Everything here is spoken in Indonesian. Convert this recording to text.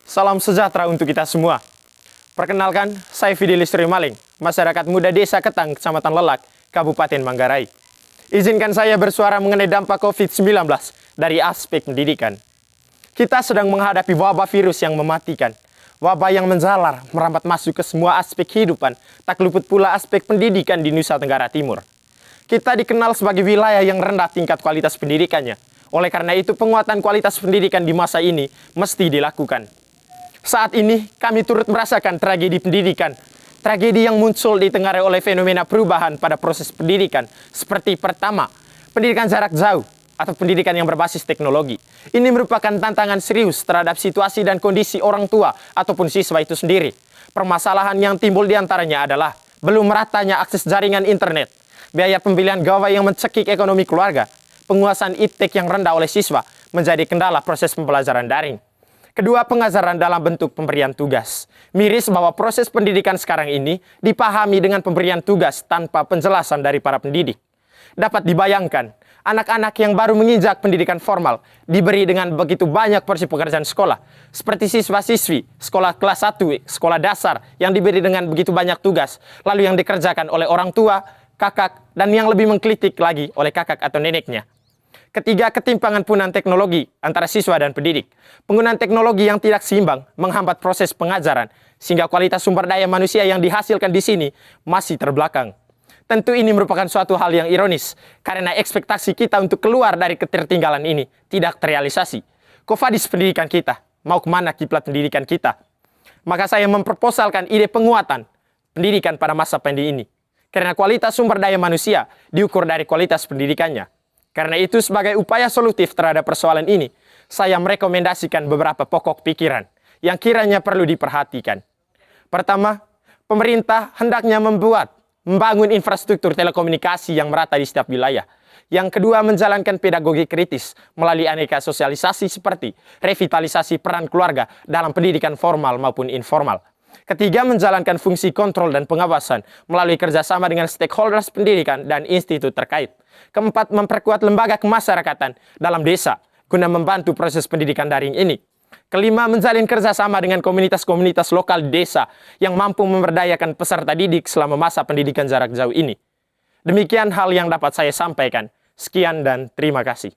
Salam sejahtera untuk kita semua. Perkenalkan, saya Fidelis Rimaling, masyarakat muda Desa Ketang, Kecamatan Lelak, Kabupaten Manggarai. Izinkan saya bersuara mengenai dampak COVID-19 dari aspek pendidikan. Kita sedang menghadapi wabah virus yang mematikan. Wabah yang menjalar, merambat masuk ke semua aspek kehidupan, tak luput pula aspek pendidikan di Nusa Tenggara Timur. Kita dikenal sebagai wilayah yang rendah tingkat kualitas pendidikannya. Oleh karena itu, penguatan kualitas pendidikan di masa ini mesti dilakukan. Saat ini, kami turut merasakan tragedi pendidikan. Tragedi yang muncul ditengarai oleh fenomena perubahan pada proses pendidikan. Seperti pertama, pendidikan jarak jauh atau pendidikan yang berbasis teknologi. Ini merupakan tantangan serius terhadap situasi dan kondisi orang tua ataupun siswa itu sendiri. Permasalahan yang timbul diantaranya adalah belum meratanya akses jaringan internet, biaya pembelian gawai yang mencekik ekonomi keluarga, penguasaan iptek yang rendah oleh siswa menjadi kendala proses pembelajaran daring. Kedua, pengajaran dalam bentuk pemberian tugas. Miris bahwa proses pendidikan sekarang ini dipahami dengan pemberian tugas tanpa penjelasan dari para pendidik. Dapat dibayangkan, anak-anak yang baru menginjak pendidikan formal diberi dengan begitu banyak porsi pekerjaan sekolah. Seperti siswa-siswi sekolah kelas 1, sekolah dasar yang diberi dengan begitu banyak tugas, lalu yang dikerjakan oleh orang tua, kakak, dan yang lebih mengkritik lagi oleh kakak atau neneknya. Ketiga, ketimpangan penggunaan teknologi antara siswa dan pendidik. Penggunaan teknologi yang tidak seimbang menghambat proses pengajaran, sehingga kualitas sumber daya manusia yang dihasilkan di sini masih terbelakang. Tentu ini merupakan suatu hal yang ironis, karena ekspektasi kita untuk keluar dari ketertinggalan ini tidak terrealisasi. Kofadis pendidikan kita, mau kemana kiblat pendidikan kita? Maka saya memproposalkan ide penguatan pendidikan pada masa pandemi ini. Karena kualitas sumber daya manusia diukur dari kualitas pendidikannya. Karena itu, sebagai upaya solutif terhadap persoalan ini, saya merekomendasikan beberapa pokok pikiran yang kiranya perlu diperhatikan. Pertama, pemerintah hendaknya membangun infrastruktur telekomunikasi yang merata di setiap wilayah. Yang kedua, menjalankan pedagogi kritis melalui aneka sosialisasi seperti revitalisasi peran keluarga dalam pendidikan formal maupun informal. Ketiga, menjalankan fungsi kontrol dan pengawasan melalui kerjasama dengan stakeholders pendidikan dan institut terkait. Keempat, memperkuat lembaga kemasyarakatan dalam desa guna membantu proses pendidikan daring ini. Kelima, menjalin kerjasama dengan komunitas-komunitas lokal di desa yang mampu memberdayakan peserta didik selama masa pendidikan jarak jauh ini. Demikian hal yang dapat saya sampaikan. Sekian dan terima kasih.